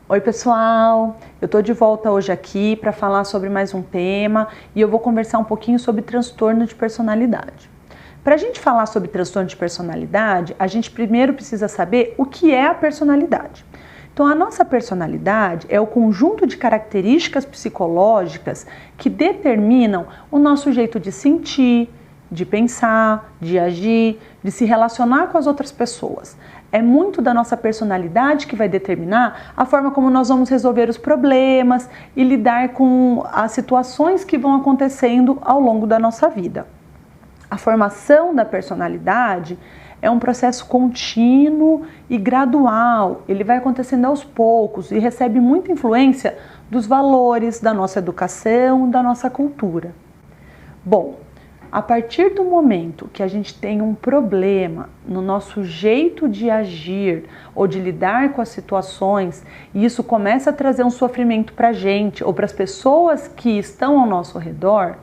Oi pessoal, eu tô de volta hoje aqui para falar sobre mais um tema e eu vou conversar um pouquinho sobre transtorno de personalidade. Para a gente falar sobre transtorno de personalidade, a gente primeiro precisa saber o que é a personalidade. Então, a nossa personalidade é o conjunto de características psicológicas que determinam o nosso jeito de sentir, de pensar, de agir, de se relacionar com as outras pessoas. É muito da nossa personalidade que vai determinar a forma como nós vamos resolver os problemas e lidar com as situações que vão acontecendo ao longo da nossa vida. A formação da personalidade é um processo contínuo e gradual. Ele vai acontecendo aos poucos e recebe muita influência dos valores, da nossa educação, da nossa cultura. Bom, a partir do momento que a gente tem um problema no nosso jeito de agir ou de lidar com as situações, e isso começa a trazer um sofrimento para a gente ou para as pessoas que estão ao nosso redor,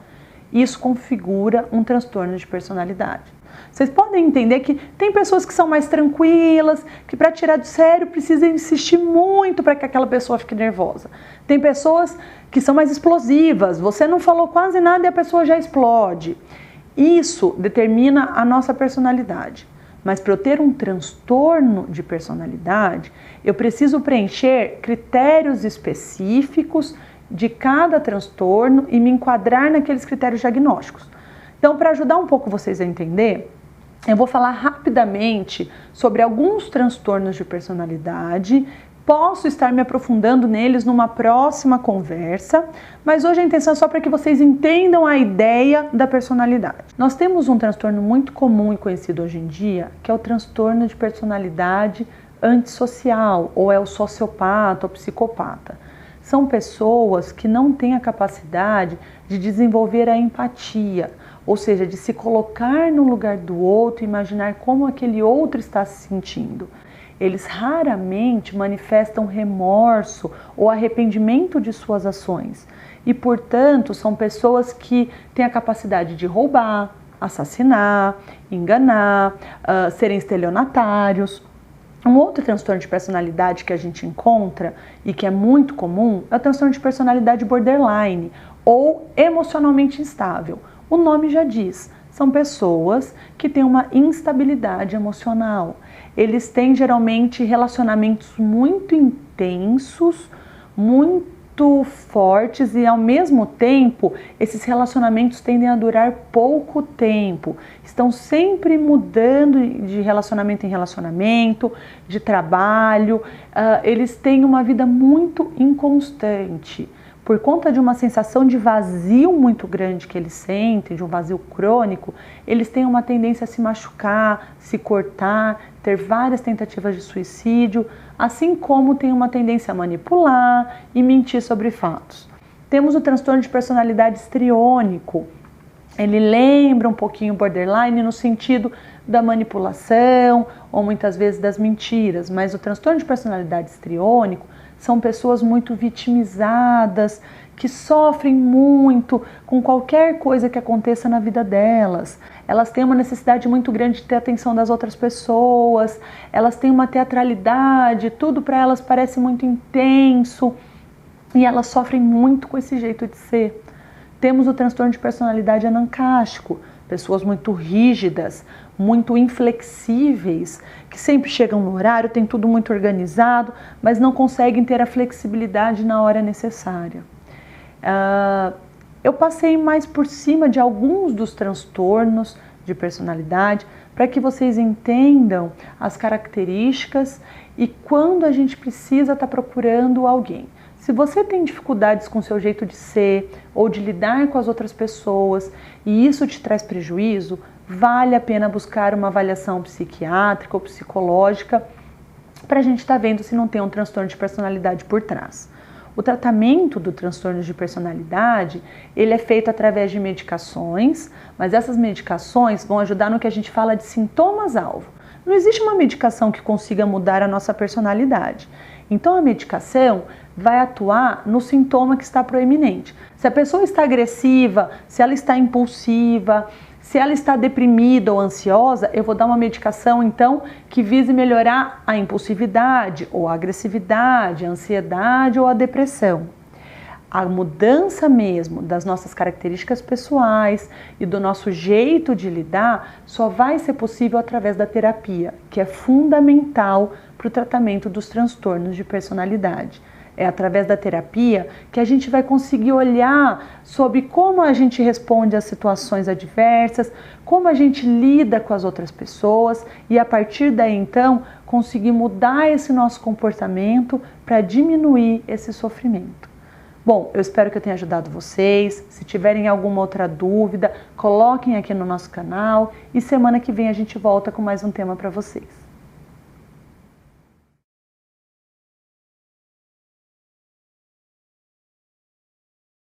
isso configura um transtorno de personalidade. Vocês podem entender que tem pessoas que são mais tranquilas, que para tirar do sério precisa insistir muito para que aquela pessoa fique nervosa. Tem pessoas que são mais explosivas, você não falou quase nada e a pessoa já explode. Isso determina a nossa personalidade. Mas para eu ter um transtorno de personalidade, eu preciso preencher critérios específicos de cada transtorno e me enquadrar naqueles critérios diagnósticos. Então, para ajudar um pouco vocês a entender, eu vou falar rapidamente sobre alguns transtornos de personalidade. Posso estar me aprofundando neles numa próxima conversa, mas hoje a intenção é só para que vocês entendam a ideia da personalidade. Nós temos um transtorno muito comum e conhecido hoje em dia, que é o transtorno de personalidade antissocial, ou é o sociopata ou psicopata. São pessoas que não têm a capacidade de desenvolver a empatia, ou seja, de se colocar no lugar do outro e imaginar como aquele outro está se sentindo. Eles raramente manifestam remorso ou arrependimento de suas ações e, portanto, são pessoas que têm a capacidade de roubar, assassinar, enganar, serem estelionatários. Um outro transtorno de personalidade que a gente encontra e que é muito comum é o transtorno de personalidade borderline ou emocionalmente instável. O nome já diz, são pessoas que têm uma instabilidade emocional. Eles têm geralmente relacionamentos muito intensos, muito fortes e ao mesmo tempo esses relacionamentos tendem a durar pouco tempo. Estão sempre mudando de relacionamento em relacionamento, de trabalho. Eles têm uma vida muito inconstante. Por conta de uma sensação de vazio muito grande que eles sentem, de um vazio crônico, eles têm uma tendência a se machucar, se cortar, ter várias tentativas de suicídio, assim como tem uma tendência a manipular e mentir sobre fatos. Temos o transtorno de personalidade histriônico. Ele lembra um pouquinho o borderline no sentido da manipulação ou muitas vezes das mentiras, mas o transtorno de personalidade histriônico são pessoas muito vitimizadas, que sofrem muito com qualquer coisa que aconteça na vida delas. Elas têm uma necessidade muito grande de ter atenção das outras pessoas, elas têm uma teatralidade, tudo para elas parece muito intenso e elas sofrem muito com esse jeito de ser. Temos o transtorno de personalidade anancástico, pessoas muito rígidas, muito inflexíveis, que sempre chegam no horário, tem tudo muito organizado, mas não conseguem ter a flexibilidade na hora necessária. Eu passei mais por cima de alguns dos transtornos de personalidade para que vocês entendam as características e quando a gente precisa estar procurando alguém. Se você tem dificuldades com o seu jeito de ser ou de lidar com as outras pessoas e isso te traz prejuízo, vale a pena buscar uma avaliação psiquiátrica ou psicológica para a gente estar vendo se não tem um transtorno de personalidade por trás. O tratamento do transtorno de personalidade, ele é feito através de medicações, mas essas medicações vão ajudar no que a gente fala de sintomas-alvo. Não existe uma medicação que consiga mudar a nossa personalidade. Então a medicação vai atuar no sintoma que está proeminente. Se a pessoa está agressiva, se ela está impulsiva, Se ela está deprimida ou ansiosa, eu vou dar uma medicação então que vise melhorar a impulsividade ou a agressividade, a ansiedade ou a depressão. A mudança mesmo das nossas características pessoais e do nosso jeito de lidar só vai ser possível através da terapia, que é fundamental para o tratamento dos transtornos de personalidade. É através da terapia que a gente vai conseguir olhar sobre como a gente responde às situações adversas, como a gente lida com as outras pessoas e a partir daí então conseguir mudar esse nosso comportamento para diminuir esse sofrimento. Bom, eu espero que eu tenha ajudado vocês. Se tiverem alguma outra dúvida, coloquem aqui no nosso canal e semana que vem a gente volta com mais um tema para vocês.